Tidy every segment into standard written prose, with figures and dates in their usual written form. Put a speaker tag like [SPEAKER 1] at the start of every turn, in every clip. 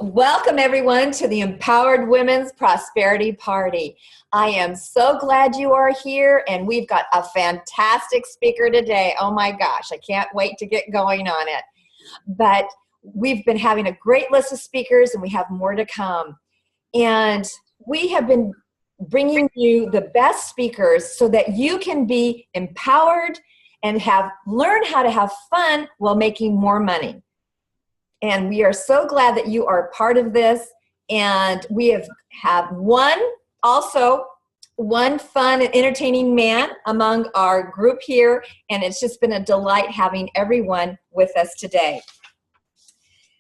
[SPEAKER 1] Welcome everyone to the Empowered Women's Prosperity Party. I am so glad you are here, and we've got a fantastic speaker today. Oh my gosh, I can't wait to get going on it. But we've been having a great list of speakers, and we have more to come. And we have been bringing you the best speakers so that you can be empowered and learn how to have fun while making more money. And we are so glad that you are part of this. And we have one fun and entertaining man among our group here. And it's just been a delight having everyone with us today.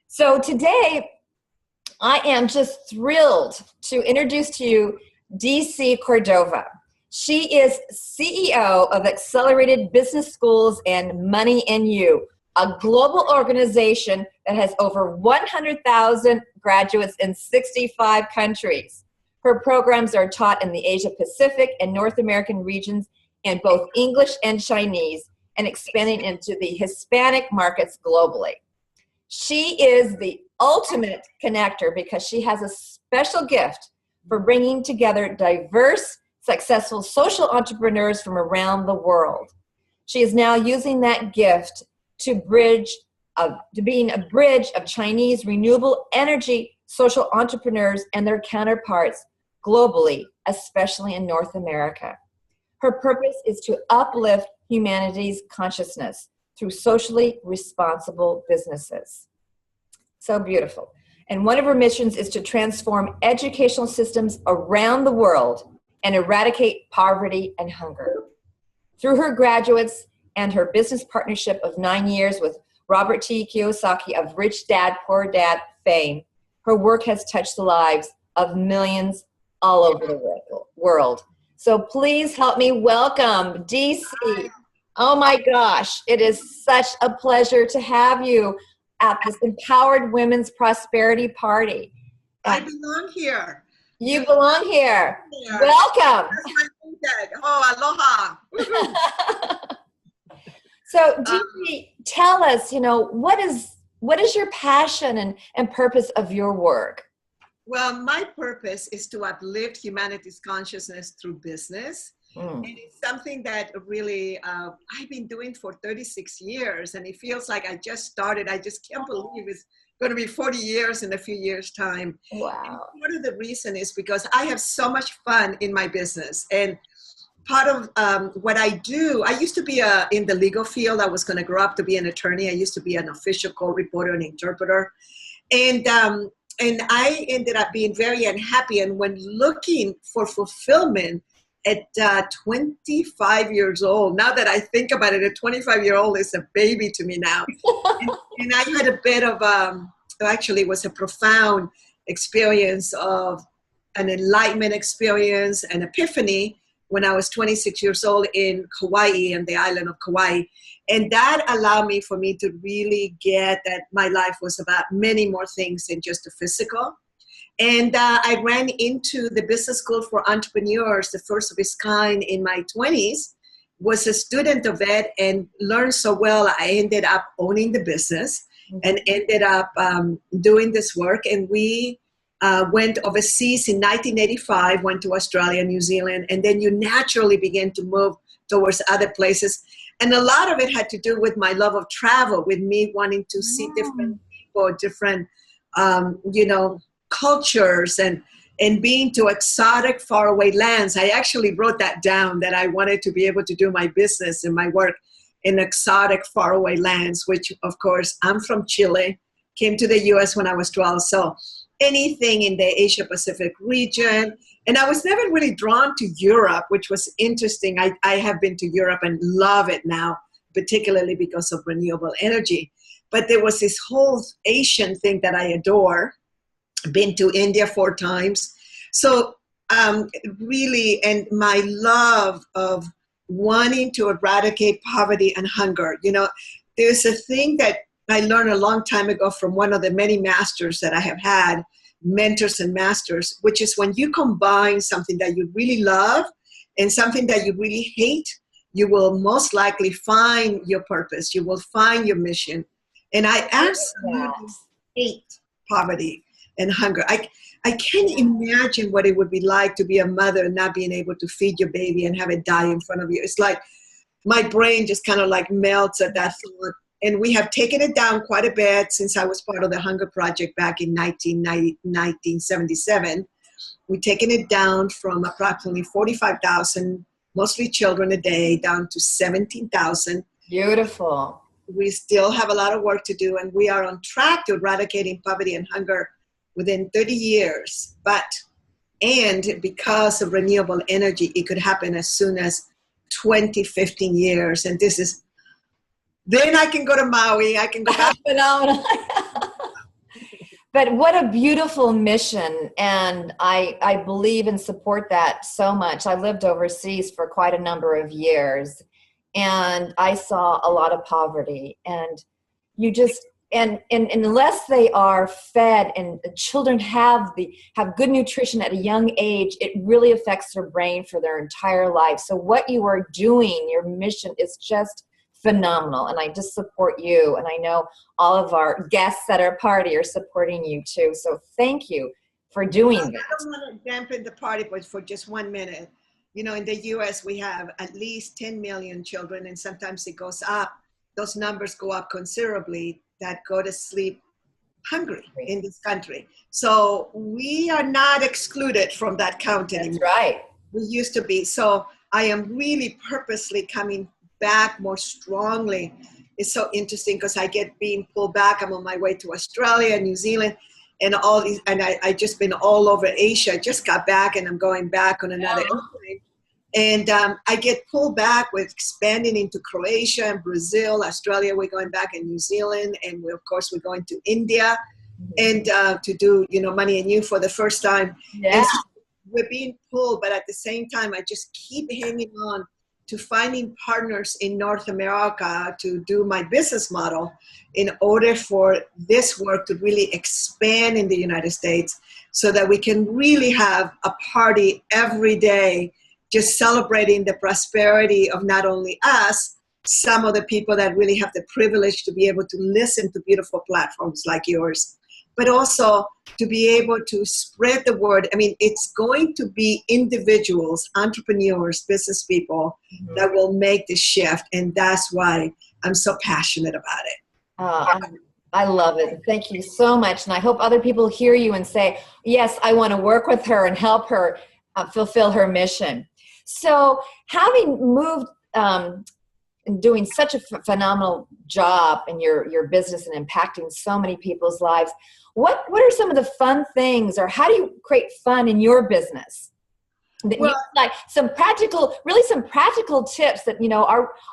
[SPEAKER 1] So today, I am just thrilled to introduce to you DC Cordova. She is CEO of Accelerated Business Schools and Money in You, a global organization that has over 100,000 graduates in 65 countries. Her programs are taught in the Asia Pacific and North American regions in both English and Chinese, and expanding into the Hispanic markets globally. She is the ultimate connector because she has a special gift for bringing together diverse, successful social entrepreneurs from around the world. She is now using that gift to being a bridge of Chinese renewable energy social entrepreneurs and their counterparts globally, especially in North America. Her purpose is to uplift humanity's consciousness through socially responsible businesses. So beautiful. And one of her missions is to transform educational systems around the world and eradicate poverty and hunger. Through her graduates and her business partnership of 9 years with Robert T. Kiyosaki of Rich Dad, Poor Dad fame, her work has touched the lives of millions all over the world. So please help me welcome DC. Oh my gosh, it is such a pleasure to have you at this Empowered Women's Prosperity Party.
[SPEAKER 2] I belong here.
[SPEAKER 1] You belong here. Welcome.
[SPEAKER 2] That's my tag. Oh, aloha.
[SPEAKER 1] So, DC, tell us, what is your passion and purpose of your work?
[SPEAKER 2] Well, my purpose is to uplift humanity's consciousness through business. And it's something that really I've been doing for 36 years, and it feels like I just started. I just can't believe it's going to be 40 years in a few years' time.
[SPEAKER 1] Wow.
[SPEAKER 2] And part of the reason is because I have so much fun in my business. And part of what I do, I used to be in the legal field. I was going to grow up to be an attorney. I used to be an official court reporter and interpreter. And I ended up being very unhappy. And when looking for fulfillment, at 25 years old, now that I think about it, a 25-year-old is a baby to me now. and I had a bit of, actually it was a profound experience of an enlightenment experience, an epiphany when I was 26 years old in Hawaii, and the island of Kauai. And that allowed me to really get that my life was about many more things than just the physical. And I ran into the business school for entrepreneurs, the first of its kind in my 20s, was a student of it and learned so well. I ended up owning the business and ended up doing this work. And we went overseas in 1985, went to Australia, New Zealand, and then you naturally begin to move towards other places. And a lot of it had to do with my love of travel, with me wanting to see different people, different, cultures and being to exotic, faraway lands. I actually wrote that down, that I wanted to be able to do my business and my work in exotic, faraway lands, which of course, I'm from Chile, came to the US when I was 12. So anything in the Asia Pacific region. And I was never really drawn to Europe, which was interesting. I have been to Europe and love it now, particularly because of renewable energy. But there was this whole Asian thing that I adore. Been to India 4 times. So really, and my love of wanting to eradicate poverty and hunger. There's a thing that I learned a long time ago from one of the many masters that I have had, mentors and masters, which is when you combine something that you really love and something that you really hate, you will most likely find your purpose. You will find your mission. And I absolutely hate poverty and hunger. I can't imagine what it would be like to be a mother and not being able to feed your baby and have it die in front of you. It's like my brain just kind of like melts at that thought. And we have taken it down quite a bit since I was part of the Hunger Project back in 1977. We've taken it down from approximately 45,000, mostly children a day, down to 17,000.
[SPEAKER 1] Beautiful.
[SPEAKER 2] We still have a lot of work to do, and we are on track to eradicating poverty and hunger within 30 years. And because of renewable energy, it could happen as soon as 20, 15 years. And then I can go to Maui, I can go back.
[SPEAKER 1] Phenomenal. But what a beautiful mission. And I believe and support that so much. I lived overseas for quite a number of years, and I saw a lot of poverty. And and unless they are fed and the children have good nutrition at a young age, it really affects their brain for their entire life. So what you are doing, your mission, is just phenomenal. And I just support you. And I know all of our guests at our party are supporting you too. So thank you for doing that.
[SPEAKER 2] I don't want to dampen the party, but for just 1 minute. You know, in the US, we have at least 10 million children, and sometimes it goes up. Those numbers go up considerably, that go to sleep hungry in this country. So we are not excluded from that count anymore.
[SPEAKER 1] That's right.
[SPEAKER 2] We used to be. So I am really purposely coming back more strongly. It's so interesting because I get being pulled back. I'm on my way to Australia, New Zealand, and all these, and I just been all over Asia. I just got back, and I'm going back on another airplane. And I get pulled back with expanding into Croatia and Brazil, Australia. We're going back in New Zealand, and of course we're going to India, and to do Money and You for the first time.
[SPEAKER 1] Yeah.
[SPEAKER 2] And so we're being pulled, but at the same time, I just keep hanging on to finding partners in North America to do my business model in order for this work to really expand in the United States, so that we can really have a party every day, just celebrating the prosperity of not only us, some of the people that really have the privilege to be able to listen to beautiful platforms like yours, but also to be able to spread the word. I mean, it's going to be individuals, entrepreneurs, business people that will make the shift. And that's why I'm so passionate about it.
[SPEAKER 1] I love it. Thank you so much. And I hope other people hear you and say, yes, I want to work with her and help her fulfill her mission. So having moved and doing such a phenomenal job in your business and impacting so many people's lives, what are some of the fun things, or how do you create fun in your business? Well, like some practical tips that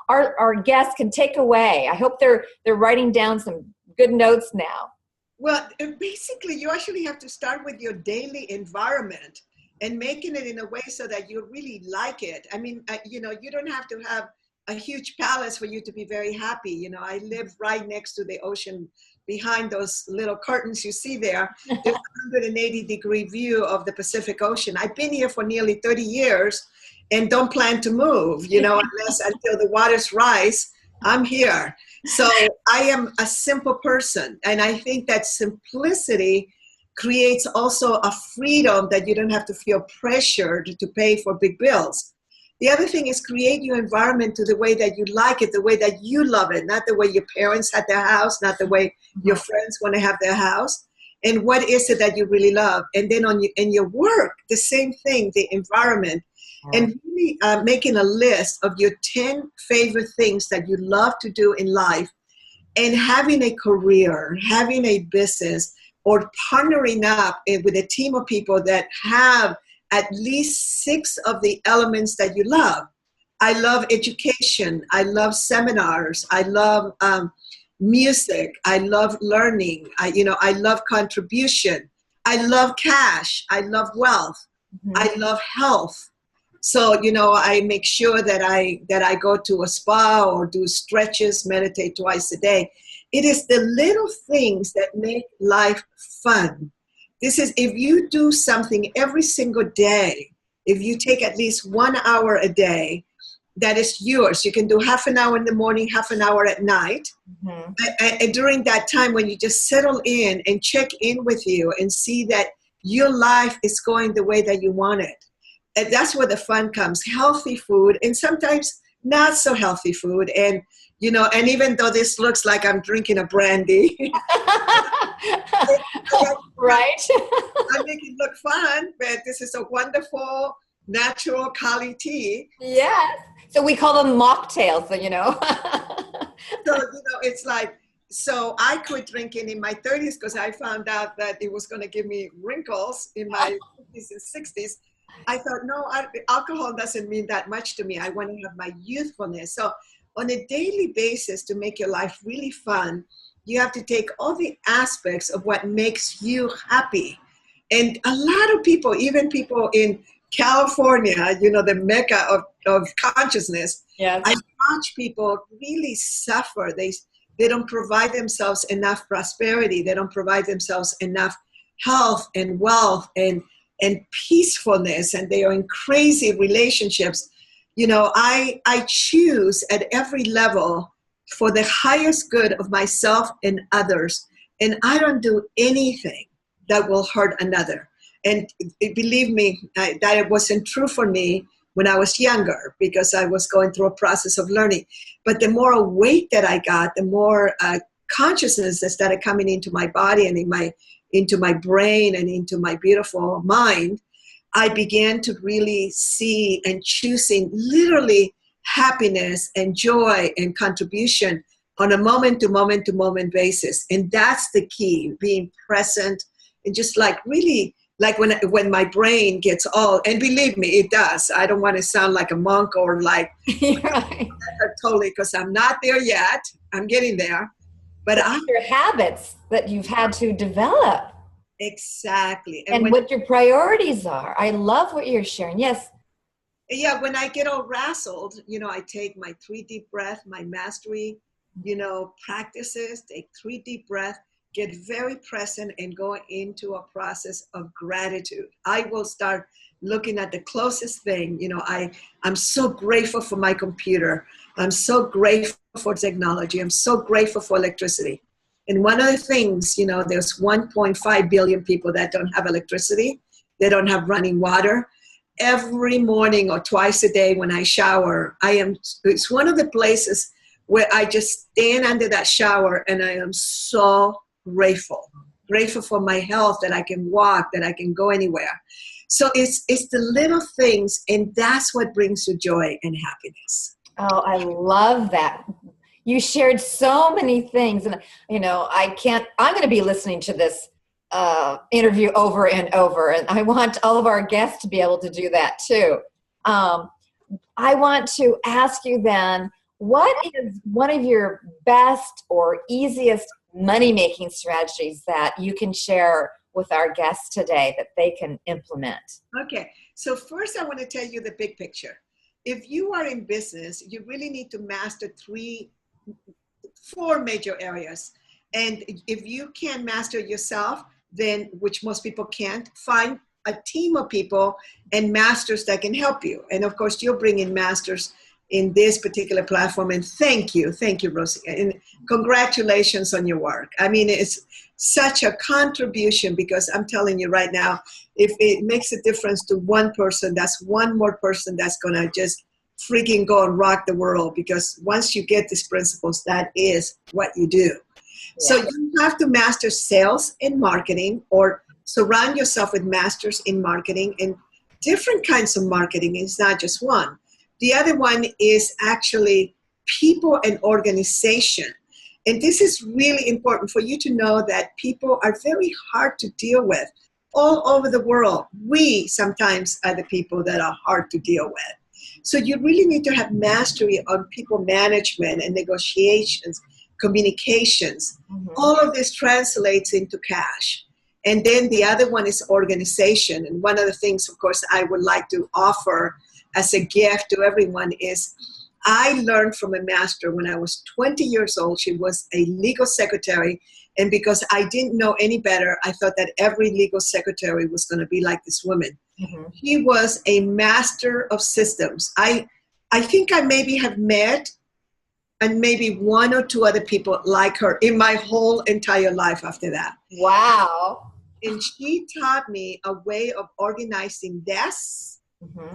[SPEAKER 1] our guests can take away. I hope they're writing down some good notes now.
[SPEAKER 2] Well, basically, you actually have to start with your daily environment and making it in a way so that you really like it. I mean, you don't have to have a huge palace for you to be very happy. I live right next to the ocean. Behind those little curtains you see there, there's a 180-degree view of the Pacific Ocean. I've been here for nearly 30 years and don't plan to move, unless until the waters rise, I'm here. So I am a simple person. And I think that simplicity creates also a freedom that you don't have to feel pressured to pay for big bills. The other thing is create your environment to the way that you like it, the way that you love it, not the way your parents had their house, not the way your friends want to have their house. And what is it that you really love? And then in your work, the same thing, the environment. And really making a list of your 10 favorite things that you love to do in life, and having a career, having a business, or partnering up with a team of people that have at least 6 of the elements that you love. I love education. I love seminars. I love music. I love learning. I love contribution. I love cash. I love wealth. I love health. So, I make sure that I go to a spa or do stretches, meditate twice a day. It is the little things that make life fun. This is, if you do something every single day, if you take at least 1 hour a day, that is yours. You can do half an hour in the morning, half an hour at night.
[SPEAKER 1] Mm-hmm.
[SPEAKER 2] And during that time when you just settle in and check in with you and see that your life is going the way that you want it. And that's where the fun comes. Healthy food and sometimes not so healthy food. And, and even though this looks like I'm drinking a brandy,
[SPEAKER 1] Right.
[SPEAKER 2] I make it look fun, but this is a wonderful, natural Kali tea.
[SPEAKER 1] Yes. So we call them mocktails,
[SPEAKER 2] So, it's like, so I quit drinking in my 30s because I found out that it was going to give me wrinkles in my 50s and 60s. I thought, no, alcohol doesn't mean that much to me. I want to have my youthfulness. So on a daily basis, to make your life really fun, you have to take all the aspects of what makes you happy. And a lot of people, even people in California, the mecca of consciousness,
[SPEAKER 1] yes.
[SPEAKER 2] I watch people really suffer. They don't provide themselves enough prosperity. They don't provide themselves enough health and wealth and peacefulness, and they are in crazy relationships. I choose at every level for the highest good of myself and others, and I don't do anything that will hurt another. And believe me, that it wasn't true for me when I was younger because I was going through a process of learning. But the more awake that I got, the more consciousness that started coming into my body and into my brain and into my beautiful mind, I began to really see and choosing literally happiness and joy and contribution on a moment to moment to moment basis. And that's the key, being present and just like really, like when my brain gets all, and believe me, it does. I don't want to sound like a monk or like
[SPEAKER 1] Right.
[SPEAKER 2] totally, because I'm not there yet. I'm getting there. But
[SPEAKER 1] your habits that you've had to develop.
[SPEAKER 2] Exactly.
[SPEAKER 1] And what your priorities are. I love what you're sharing. Yes.
[SPEAKER 2] Yeah, when I get all rassled, I take my 3 deep breath, my mastery, practices, take 3 deep breath, get very present and go into a process of gratitude. I will start looking at the closest thing. I'm so grateful for my computer. I'm so grateful for technology. I'm so grateful for electricity. And one of the things, there's 1.5 billion people that don't have electricity. They don't have running water. Every morning or twice a day when I shower, it's one of the places where I just stand under that shower and I am so grateful for my health, that I can walk, that I can go anywhere. So it's the little things, and that's what brings you joy and happiness.
[SPEAKER 1] Oh, I love that. You shared so many things, and I'm going to be listening to this interview over and over, and I want all of our guests to be able to do that too. I want to ask you then, what is one of your best or easiest money-making strategies that you can share with our guests today that they can implement?
[SPEAKER 2] Okay, so first I want to tell you the big picture. If you are in business, you really need to master 4 major areas. And if you can master yourself, then, which most people can't, find a team of people and masters that can help you. And of course, you'll bring in masters in this particular platform. And thank you, Rosie. And congratulations on your work. I mean, it's such a contribution, because I'm telling you right now, if it makes a difference to one person, that's one more person that's going to just freaking go and rock the world. Because once you get these principles, that is what you do. Yeah. So you have to master sales and marketing, or surround yourself with masters in marketing, and different kinds of marketing. It's not just one. The other one is actually people and organization. And this is really important for you to know that people are very hard to deal with all over the world. We sometimes are the people that are hard to deal with. So you really need to have mastery on people management and negotiations, communications. Mm-hmm. All of this translates into cash. And then the other one is organization. And one of the things, of course, I would like to offer as a gift to everyone is, I learned from a master when I was 20 years old. She was a legal secretary. And because I didn't know any better, I thought that every legal secretary was going to be like this woman. Mm-hmm. She was a master of systems. I think I maybe have met and maybe one or two other people like her in my whole entire life after that.
[SPEAKER 1] Wow.
[SPEAKER 2] And she taught me a way of organizing desks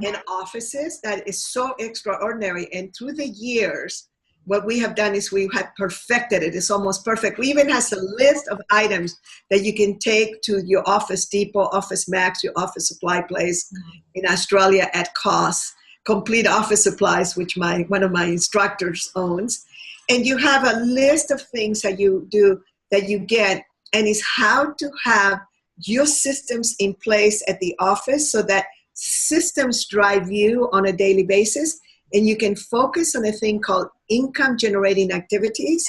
[SPEAKER 2] and offices that is so extraordinary. And through the years, what we have done is we have perfected it. It's almost perfect. We even has a list of items that you can take to your Office Depot, Office Max, your office supply place in Australia at cost. Complete Office Supplies, which one of my instructors owns. And you have a list of things that you do, that you get, and it's how to have your systems in place at the office so that systems drive you on a daily basis, and you can focus on a thing called income generating activities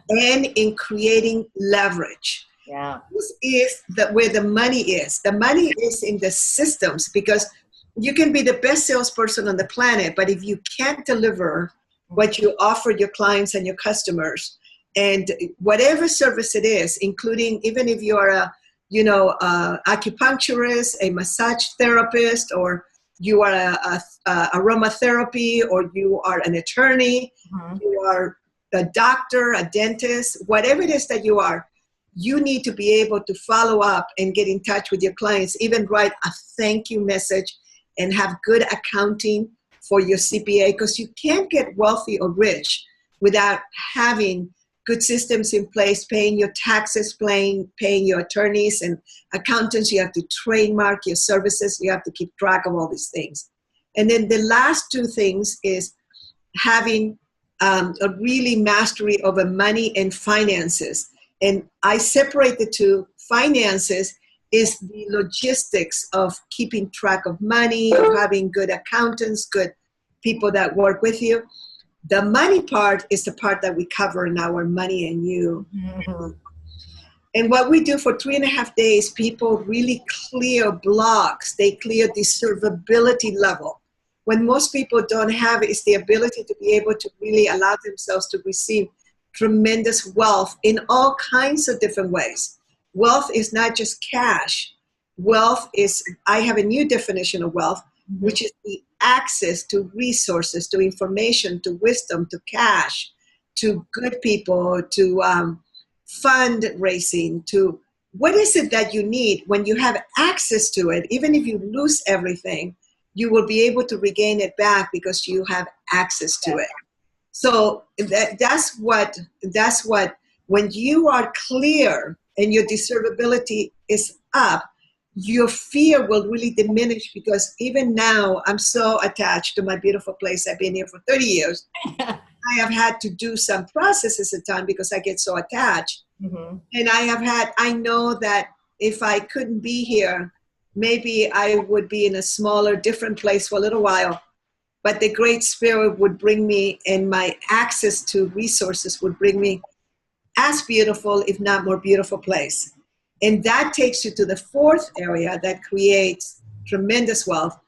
[SPEAKER 2] and in creating leverage.
[SPEAKER 1] Yeah.
[SPEAKER 2] This is where the money is. The money is in the systems, because you can be the best salesperson on the planet, but if you can't deliver what you offer your clients and your customers, and whatever service it is, including even if you are a acupuncturist, a massage therapist, or you are a aromatherapy, or you are an attorney, you are a doctor, a dentist, whatever it is that you are, you need to be able to follow up and get in touch with your clients, even write a thank you message, and have good accounting for your CPA, because you can't get wealthy or rich without having good systems in place, paying your taxes, paying your attorneys and accountants. You have to trademark your services. You have to keep track of all these things. And then the last two things is having a really mastery over money and finances. And I separate the two. Finances is the logistics of keeping track of money, of having good accountants, good people that work with you. The money part is the part that we cover in our Money and You. And what we do for 3.5 days, people really clear blocks. They clear the servability level. When most people don't have it, is the ability to be able to really allow themselves to receive tremendous wealth in all kinds of different ways. Wealth is not just cash. Wealth is, I have a new definition of wealth, which is the access to resources, to information, to wisdom, to cash, to good people, to fundraising, to what is it that you need. When you have access to it, even if you lose everything, you will be able to regain it back because you have access to it. So that's what, when you are clear and your discernibility is up, your fear will really diminish, because even now I'm so attached to my beautiful place. I've been here for 30 years. I have had to do some processes at time because I get so attached. And I know that if I couldn't be here, maybe I would be in a smaller, different place for a little while. But the Great Spirit would bring me, and my access to resources would bring me as beautiful, if not more beautiful place. And that takes you to the fourth area that creates tremendous wealth,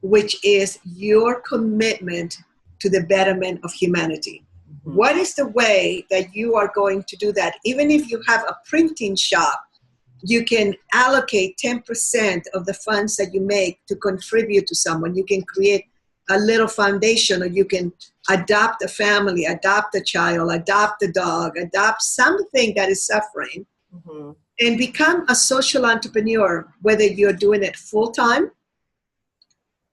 [SPEAKER 2] which is your commitment to the betterment of humanity. What is the way that you are going to do that? Even if you have a printing shop, you can allocate 10% of the funds that you make to contribute to someone. You can create a little foundation, or you can adopt a family, adopt a child, adopt a dog, adopt something that is suffering, and become a social entrepreneur, whether you're doing it full-time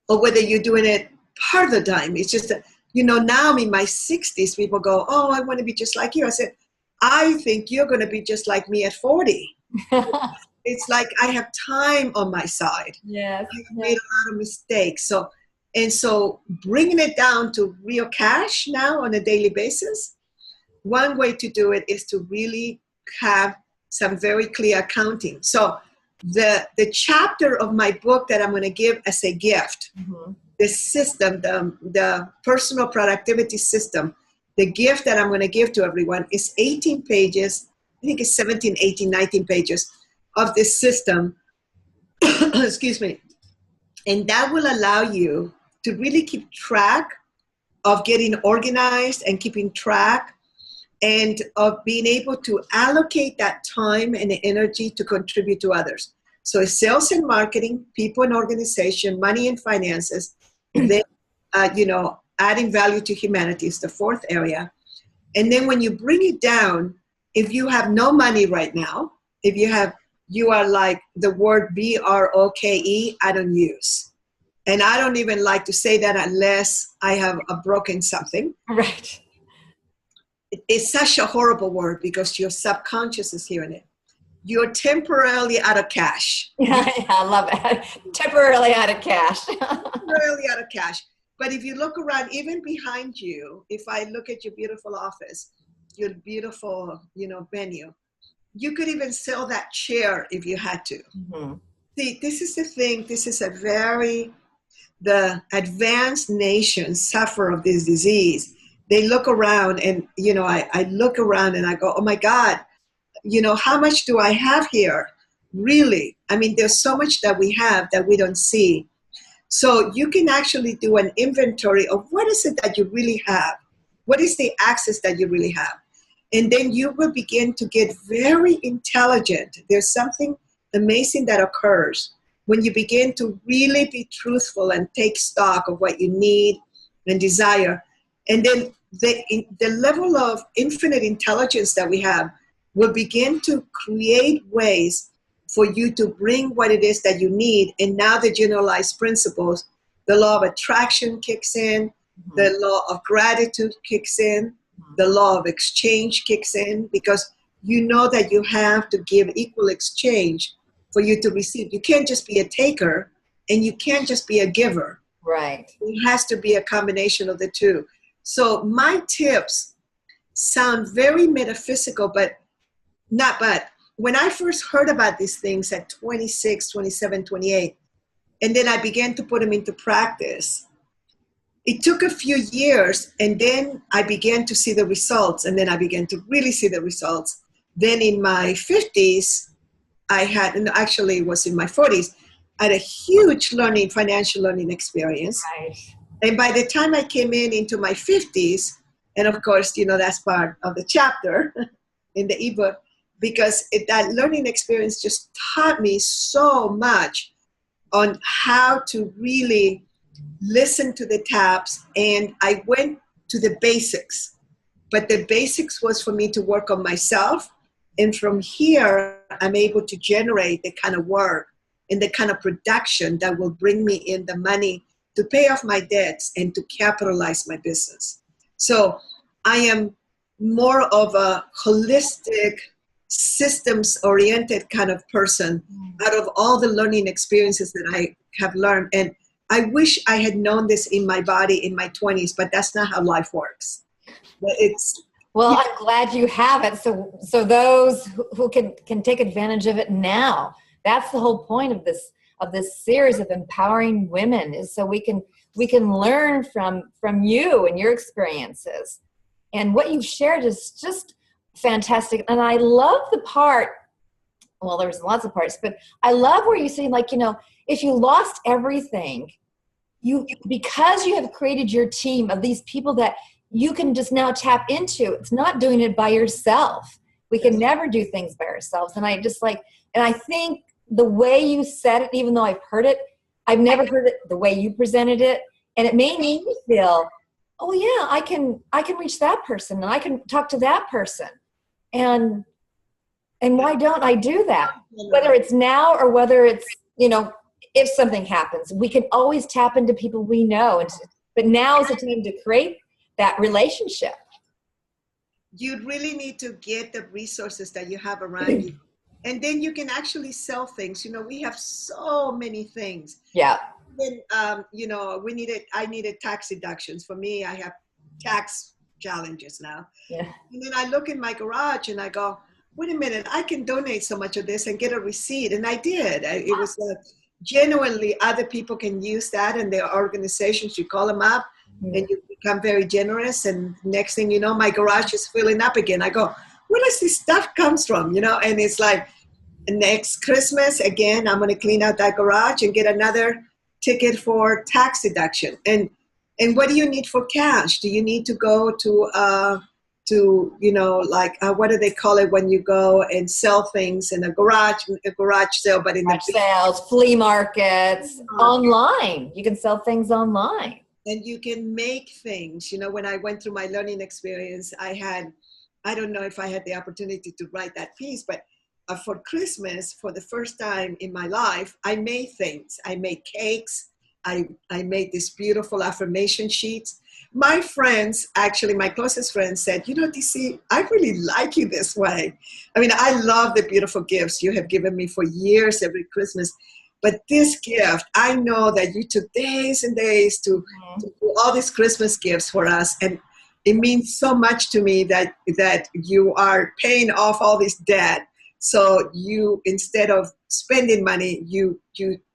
[SPEAKER 2] or whether you're doing it part of the time. It's just that, now I'm in my 60s, people go, oh, I want to be just like you. I said, I think you're going to be just like me at 40. It's like I have time on my side.
[SPEAKER 1] Yes.
[SPEAKER 2] I've made a lot of mistakes. So bringing it down to real cash now on a daily basis, one way to do it is to really have some very clear accounting. So the chapter of my book that I'm going to give as a gift, the system, the personal productivity system, the gift that I'm going to give to everyone is 18 pages. I think it's 17, 18, 19 pages of this system. Excuse me. And that will allow you to really keep track of getting organized and keeping track, and of being able to allocate that time and energy to contribute to others. So it's sales and marketing, people and organization, money and finances, then, adding value to humanity is the fourth area. And then when you bring it down, if you have no money right now, you are like the word BROKE, I don't use. And I don't even like to say that unless I have a broken something.
[SPEAKER 1] Right.
[SPEAKER 2] It's such a horrible word because your subconscious is hearing it. You're temporarily out of cash.
[SPEAKER 1] Yeah, I love it. Temporarily out of cash.
[SPEAKER 2] Temporarily out of cash. But if you look around, even behind you, if I look at your beautiful office, your beautiful, venue, you could even sell that chair if you had to.
[SPEAKER 1] Mm-hmm.
[SPEAKER 2] See, this is the thing. This is the advanced nations suffer of this disease. They look around and, I look around and I go, oh my God, how much do I have here? Really? I mean, there's so much that we have that we don't see. So you can actually do an inventory of what is it that you really have? What is the access that you really have? And then you will begin to get very intelligent. There's something amazing that occurs when you begin to really be truthful and take stock of what you need and desire. And then the level of infinite intelligence that we have will begin to create ways for you to bring what it is that you need. And now the generalized principles, the law of attraction kicks in, mm-hmm. the law of gratitude kicks in, mm-hmm. the law of exchange kicks in, because you know that you have to give equal exchange for you to receive. You can't just be a taker and you can't just be a giver.
[SPEAKER 1] Right.
[SPEAKER 2] It has to be a combination of the two. So my tips sound very metaphysical, but when I first heard about these things at 26, 27, 28, and then I began to put them into practice, it took a few years, and then I began to see the results, and then I began to really see the results. Then in my 50s, actually it was in my 40s, I had a huge financial learning experience.
[SPEAKER 1] Right.
[SPEAKER 2] And by the time I came into my 50s, and of course, that's part of the chapter in the ebook, because that learning experience just taught me so much on how to really listen to the taps. And I went to the basics, but the basics was for me to work on myself. And from here, I'm able to generate the kind of work and the kind of production that will bring me in the money to pay off my debts and to capitalize my business. So I am more of a holistic, systems-oriented kind of person out of all the learning experiences that I have learned. And I wish I had known this in my body in my 20s, but that's not how life works.
[SPEAKER 1] Well, I'm glad you have it. So those who can take advantage of it now. That's the whole point of this series of empowering women, is so we can learn from you and your experiences. And what you've shared is just fantastic. And I love the part, well, there's lots of parts, but I love where you say, if you lost everything, because you have created your team of these people that you can just now tap into. It's not doing it by yourself. We can never do things by ourselves. And I think the way you said it, even though I've heard it, I've never heard it the way you presented it. And it made me feel, oh yeah, I can reach that person and I can talk to that person. And why don't I do that? Whether it's now or whether it's, if something happens, we can always tap into people we know. But now is the time to create that relationship.
[SPEAKER 2] You really need to get the resources that you have around you. And then you can actually sell things. We have so many things.
[SPEAKER 1] Yeah.
[SPEAKER 2] Then, I needed tax deductions. For me, I have tax challenges now.
[SPEAKER 1] Yeah.
[SPEAKER 2] And then I look in my garage and I go, wait a minute, I can donate so much of this and get a receipt. And I did. It was genuinely, other people can use that in their organizations. You call them up and you become very generous. And next thing you know, my garage is filling up again. I go, where does this stuff comes from? And it's like, next Christmas, again, I'm going to clean out that garage and get another ticket for tax deduction. And what do you need for cash? Do you need to go to what do they call it when you go and sell things in a garage sale, but in
[SPEAKER 1] the sales, flea markets, online. You can sell things online.
[SPEAKER 2] And you can make things. You know, when I went through my learning experience, I don't know if I had the opportunity to write that piece, but for Christmas, for the first time in my life, I made things. I made cakes. I made these beautiful affirmation sheets. My friends, actually, my closest friends said, you know, DC, I really like you this way. I mean, I love the beautiful gifts you have given me for years every Christmas. But this gift, I know that you took days and days to do all these Christmas gifts for us. And it means so much to me that you are paying off all this debt. So you, instead of spending money, you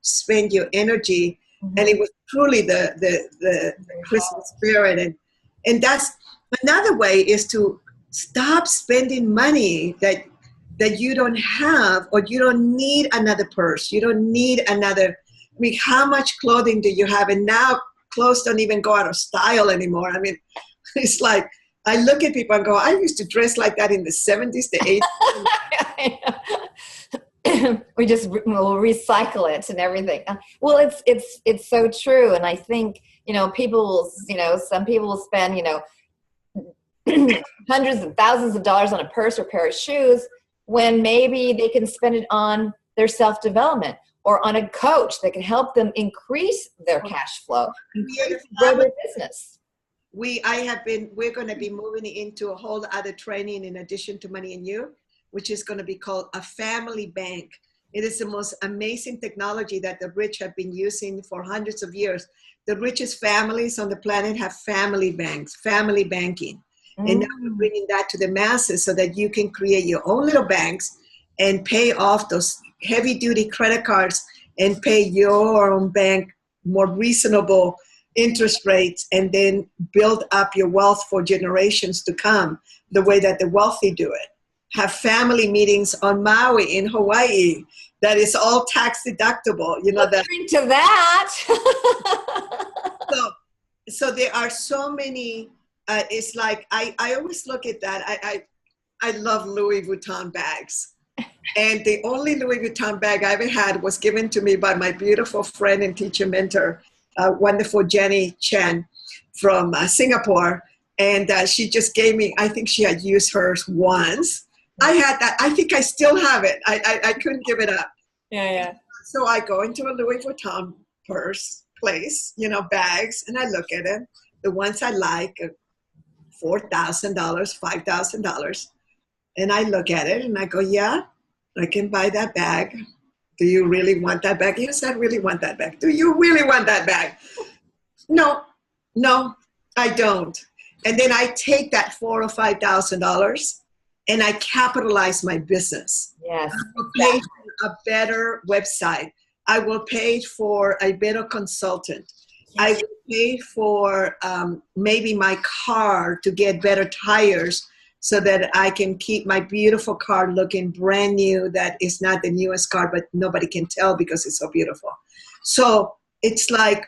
[SPEAKER 2] spend your energy. And it was truly the Christmas spirit. And that's another way, is to stop spending money that you don't have, or you don't need another purse. You don't need another. I mean, how much clothing do you have? And now clothes don't even go out of style anymore. I mean, it's like, I look at people and go, I used to dress like that in the 70s, the 80s.
[SPEAKER 1] We'll recycle it and everything. Well, it's so true. And I think, you know, some people will spend, you know, hundreds of thousands of dollars on a purse or pair of shoes, when maybe they can spend it on their self-development or on a coach that can help them increase their cash flow and grow their business.
[SPEAKER 2] We're going to be moving into a whole other training in addition to Money and You, which is going to be called a family bank. It is the most amazing technology that the rich have been using for hundreds of years. The richest families on the planet have family banks, family banking. And now we're bringing that to the masses so that you can create your own little banks and pay off those heavy duty credit cards and pay your own bank more reasonable interest rates, and then build up your wealth for generations to come the way that the wealthy do it. Have family meetings on Maui in Hawaii that is all tax deductible. You know, that
[SPEAKER 1] to that.
[SPEAKER 2] so there are so many. It's like I always look at that. I love Louis Vuitton bags, and the only Louis Vuitton bag I ever had was given to me by my beautiful friend and teacher mentor, wonderful Jenny Chen from Singapore, and she just gave me. I think she had used hers once. I had that. I think I still have it. I couldn't give it up.
[SPEAKER 1] Yeah.
[SPEAKER 2] So I go into a Louis Vuitton purse place, you know, bags, and I look at it. The ones I like. $4,000, $5,000. And I look at it and I go, yeah, I can buy that bag. Do you really want that bag? Yes, I really want that bag. Do you really want that bag? No, I don't. And then I take that $4,000 or $5,000 and I capitalize my business.
[SPEAKER 1] Yes.
[SPEAKER 2] I will pay for a better website. I will pay for a better consultant. I will pay for maybe my car to get better tires so that I can keep my beautiful car looking brand new. That is not the newest car, but nobody can tell because it's so beautiful. So it's like,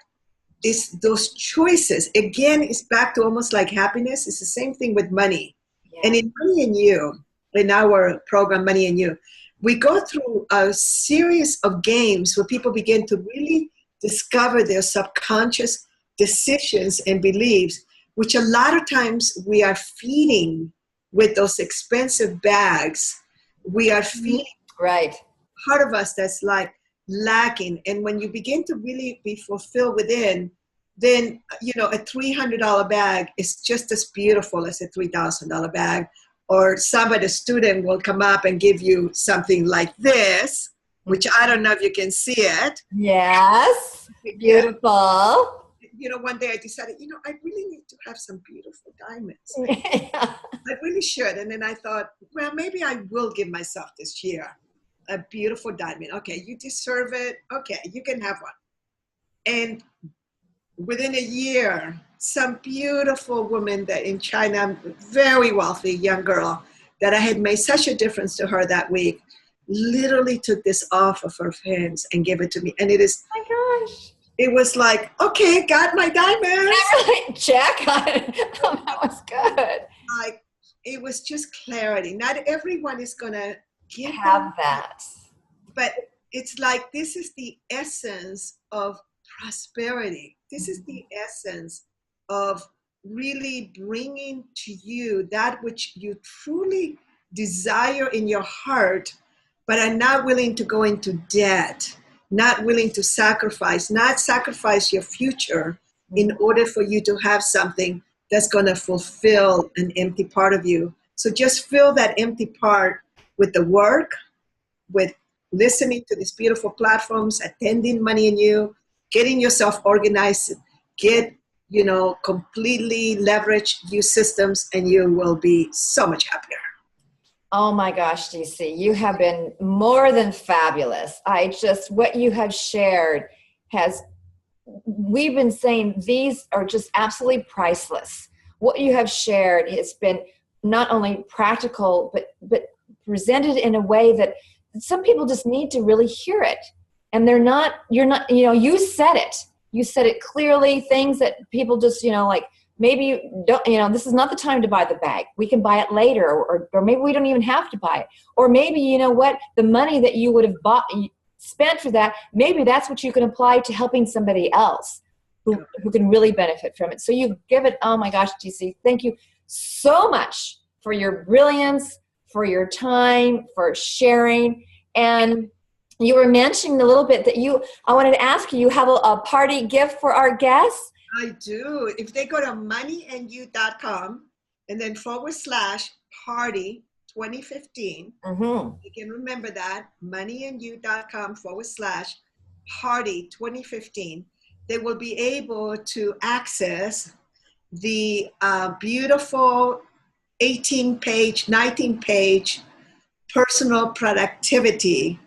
[SPEAKER 2] it's those choices. Again, it's back to almost like happiness. It's the same thing with money. Yeah. And in Money and You, in our program, Money and You, we go through a series of games where people begin to really discover their subconscious decisions and beliefs, which a lot of times we are feeding with those expensive bags. We are feeding part of us that's like lacking. And when you begin to really be fulfilled within, then, you know, a $300 bag is just as beautiful as a $3,000 bag. Or somebody, a student will come up and give you something like this, which I don't know if you can see it.
[SPEAKER 1] Yes, beautiful.
[SPEAKER 2] You know, one day I decided, you know, I really need to have some beautiful diamonds. I really should. And then I thought, well, maybe I will give myself this year a beautiful diamond. Okay, you deserve it. Okay, you can have one. And within a year, some beautiful woman that in China, very wealthy young girl, that I had made such a difference to her that week, literally took this off of her hands and gave it to me. And it is,
[SPEAKER 1] oh my gosh,
[SPEAKER 2] it was like, okay, got my diamonds.
[SPEAKER 1] Check. That was good.
[SPEAKER 2] Like, it was just clarity. Not everyone is going to
[SPEAKER 1] have that.
[SPEAKER 2] But it's like, this is the essence of prosperity. This is the essence of really bringing to you that which you truly desire in your heart, but are not willing to go into debt, not willing to sacrifice, not sacrifice your future in order for you to have something that's going to fulfill an empty part of you. So just fill that empty part with the work, with listening to these beautiful platforms, attending Money and You, getting yourself organized, get, completely leverage new systems, and you will be so much happier.
[SPEAKER 1] Oh my gosh, DC, you have been more than fabulous. What you have shared we've been saying these are just absolutely priceless. What you have shared has been not only practical, but presented in a way that some people just need to really hear it. And you said it. You said it clearly, things that people just, maybe you don't, this is not the time to buy the bag. We can buy it later, or maybe we don't even have to buy it. Or maybe, the money that you would have spent for that, maybe that's what you can apply to helping somebody else who can really benefit from it. So you give it, oh my gosh, DC, thank you so much for your brilliance, for your time, for sharing. And you were mentioning a little bit that I wanted to ask you have a party gift for our guests?
[SPEAKER 2] I do. If they go to moneyandyou.com and then /party 2015, you can remember that, moneyandyou.com /party 2015, they will be able to access the beautiful 18-page, 19-page personal productivity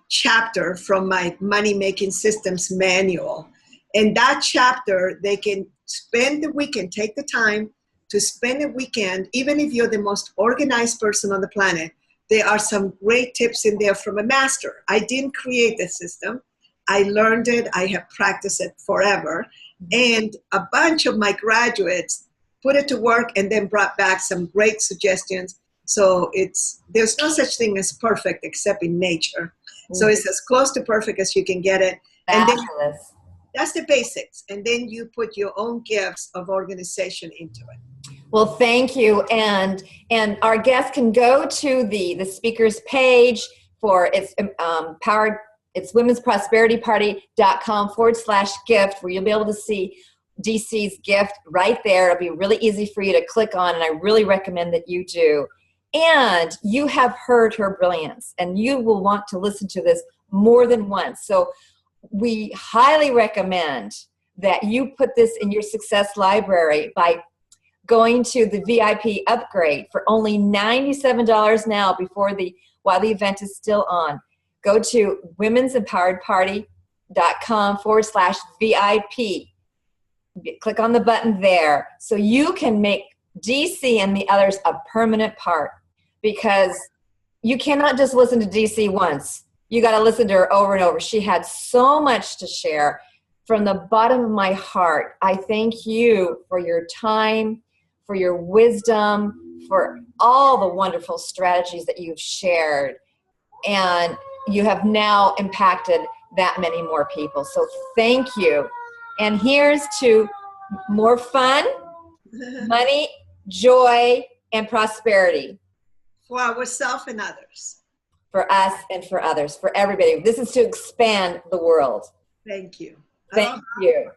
[SPEAKER 2] chapter from my Money Making Systems manual. In that chapter, they can spend the weekend, take the time to spend a weekend, even if you're the most organized person on the planet. There are some great tips in there from a master. I didn't create the system. I learned it. I have practiced it forever. And a bunch of my graduates put it to work and then brought back some great suggestions. So there's no such thing as perfect except in nature. So it's as close to perfect as you can get it. And then that's the basics. And then you put your own gifts of organization into it.
[SPEAKER 1] Well, thank you. And our guests can go to the speaker's page for it's womensprosperityparty.com /gift, where you'll be able to see DC's gift right there. It'll be really easy for you to click on, and I really recommend that you do. And you have heard her brilliance, and you will want to listen to this more than once. So we highly recommend that you put this in your success library by going to the VIP upgrade for only $97 now while the event is still on. Go to womensempoweredparty.com /VIP. Click on the button there so you can make DC and the others a permanent part, because you cannot just listen to DC once. You got to listen to her over and over. She had so much to share. From the bottom of my heart, I thank you for your time, for your wisdom, for all the wonderful strategies that you've shared. And you have now impacted that many more people. So thank you. And here's to more fun, money, joy, and prosperity.
[SPEAKER 2] For ourselves and others.
[SPEAKER 1] For us and for others, for everybody. This is to expand the world.
[SPEAKER 2] Thank you.
[SPEAKER 1] Thank you.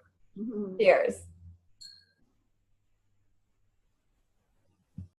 [SPEAKER 1] Cheers.